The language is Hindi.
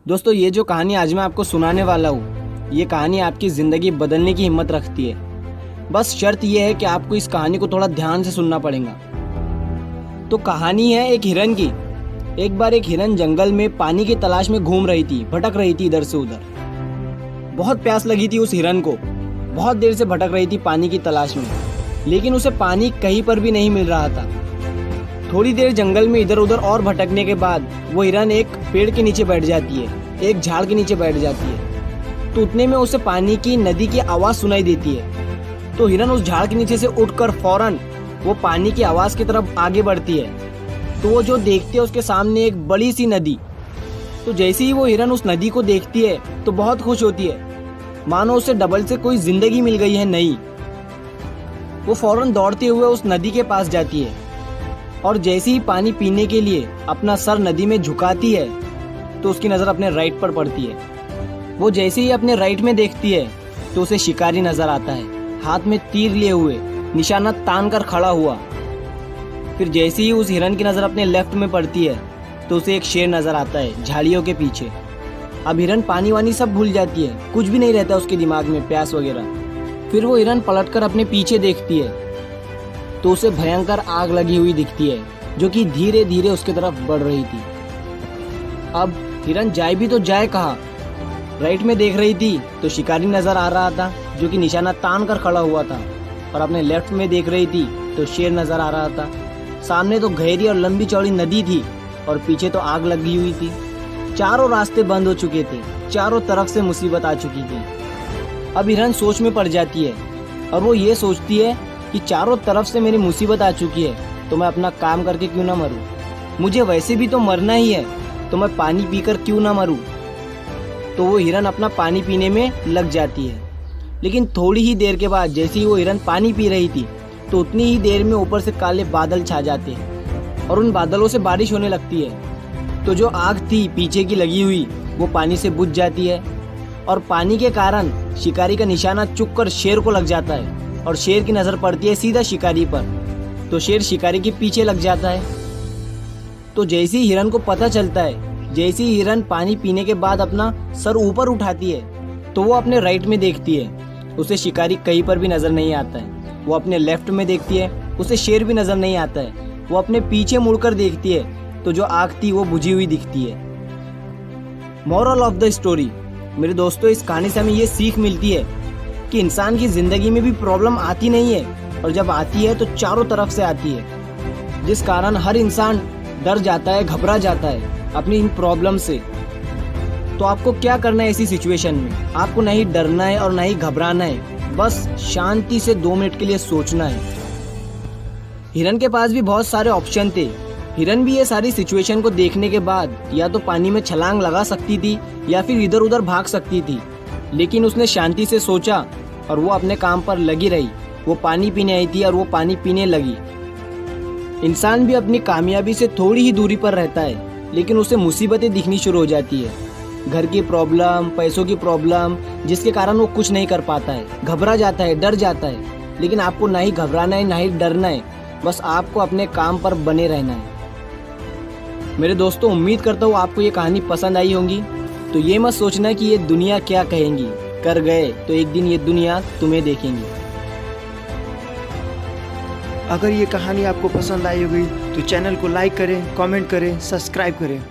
दोस्तों, ये जो कहानी आज मैं आपको सुनाने वाला हूँ, ये कहानी आपकी ज़िंदगी बदलने की हिम्मत रखती है। बस शर्त यह है कि आपको इस कहानी को थोड़ा ध्यान से सुनना पड़ेगा। तो कहानी है एक हिरन की। एक बार एक हिरन जंगल में पानी की तलाश में घूम रही थी, भटक रही थी इधर से उधर। बहुत प्यास लगी थी उस हिरन को, बहुत देर से भटक रही थी पानी की तलाश में, लेकिन उसे पानी कहीं पर भी नहीं मिल रहा था। थोड़ी देर जंगल में इधर उधर और भटकने के बाद वो हिरन एक पेड़ के नीचे बैठ जाती है, एक झाड़ के नीचे बैठ जाती है। तो उतने में उसे पानी की नदी की आवाज़ सुनाई देती है। तो हिरन उस झाड़ के नीचे से उठकर फौरन वो पानी की आवाज़ की तरफ आगे बढ़ती है। तो वो जो देखती है उसके सामने एक बड़ी सी नदी। तो जैसे ही वो हिरन उस नदी को देखती है तो बहुत खुश होती है, मानो उसे डबल से कोई जिंदगी मिल गई है नई। वो फौरन दौड़ते हुए उस नदी के पास जाती है और जैसे ही पानी पीने के लिए अपना सर नदी में झुकाती है तो उसकी नज़र अपने राइट पर पड़ती है। वो जैसे ही अपने राइट में देखती है तो उसे शिकारी नजर आता है, हाथ में तीर लिए हुए, निशाना तान कर खड़ा हुआ। फिर जैसे ही उस हिरन की नज़र अपने लेफ्ट में पड़ती है तो उसे एक शेर नज़र आता है झाड़ियों के पीछे। अब हिरन पानी वानी सब भूल जाती है, कुछ भी नहीं रहता उसके दिमाग में, प्यास वगैरह। फिर वो हिरन पलटकर अपने पीछे देखती है तो उसे भयंकर आग लगी हुई दिखती है जो कि धीरे धीरे उसके तरफ बढ़ रही थी। अब हिरन जाए भी तो जाए कहाँ? राइट में देख रही थी तो शिकारी नजर आ रहा था जो कि निशाना तान कर खड़ा हुआ था, और अपने लेफ्ट में देख रही थी तो शेर नजर आ रहा था। सामने तो गहरी और लंबी चौड़ी नदी थी और पीछे तो आग लगी हुई थी। चारों रास्ते बंद हो चुके थे, चारों तरफ से मुसीबत आ चुकी थी। अब हिरन सोच में पड़ जाती है और वो ये सोचती है कि चारों तरफ से मेरी मुसीबत आ चुकी है तो मैं अपना काम करके क्यों ना मरूं। मुझे वैसे भी तो मरना ही है तो मैं पानी पीकर क्यों ना मरूं। तो वो हिरन अपना पानी पीने में लग जाती है। लेकिन थोड़ी ही देर के बाद जैसे ही वो हिरन पानी पी रही थी तो उतनी ही देर में ऊपर से काले बादल छा जाते हैं और उन बादलों से बारिश होने लगती है। तो जो आग थी पीछे की लगी हुई वो पानी से बुझ जाती है और पानी के कारण शिकारी का निशाना चुक कर शेर को लग जाता है और शेर की नज़र पड़ती है सीधा शिकारी पर। तो शेर शिकारी के पीछे लग जाता है। तो जैसे ही हिरन को पता चलता है, जैसे ही हिरन पानी पीने के बाद अपना सर ऊपर उठाती है तो वो अपने राइट में देखती है, उसे शिकारी कहीं पर भी नज़र नहीं आता है। वो अपने लेफ्ट में देखती है, उसे शेर भी नज़र नहीं आता है। वो अपने पीछे मुड़कर देखती है तो जो आग थी वो बुझी हुई दिखती है। मोरल ऑफ द स्टोरी, मेरे दोस्तों, इस कहानी से हमें ये सीख मिलती है कि इंसान की ज़िंदगी में भी प्रॉब्लम आती नहीं है, और जब आती है तो चारों तरफ से आती है, जिस कारण हर इंसान डर जाता है, घबरा जाता है अपनी इन प्रॉब्लम से। तो आपको क्या करना है ऐसी सिचुएशन में? आपको नहीं डरना है और नहीं घबराना है, बस शांति से 2 मिनट के लिए सोचना है। हिरन के पास भी बहुत सारे ऑप्शन थे। हिरन भी ये सारी सिचुएशन को देखने के बाद या तो पानी में छलांग लगा सकती थी या फिर इधर उधर भाग सकती थी, लेकिन उसने शांति से सोचा और वो अपने काम पर लगी रही। वो पानी पीने आई थी और वो पानी पीने लगी। इंसान भी अपनी कामयाबी से थोड़ी ही दूरी पर रहता है, लेकिन उसे मुसीबतें दिखनी शुरू हो जाती है, घर की प्रॉब्लम, पैसों की प्रॉब्लम, जिसके कारण वो कुछ नहीं कर पाता है, घबरा जाता है, डर जाता है। लेकिन आपको ना ही घबराना है ना ही डरना है, बस आपको अपने काम पर बने रहना है। मेरे दोस्तों, उम्मीद करता हूँ आपको ये कहानी पसंद आई होगी। तो ये मत सोचना कि ये दुनिया क्या कहेंगी, कर गए तो एक दिन ये दुनिया तुम्हें देखेंगी। अगर ये कहानी आपको पसंद आई होगी तो चैनल को लाइक करें, कमेंट करें, सब्सक्राइब करें।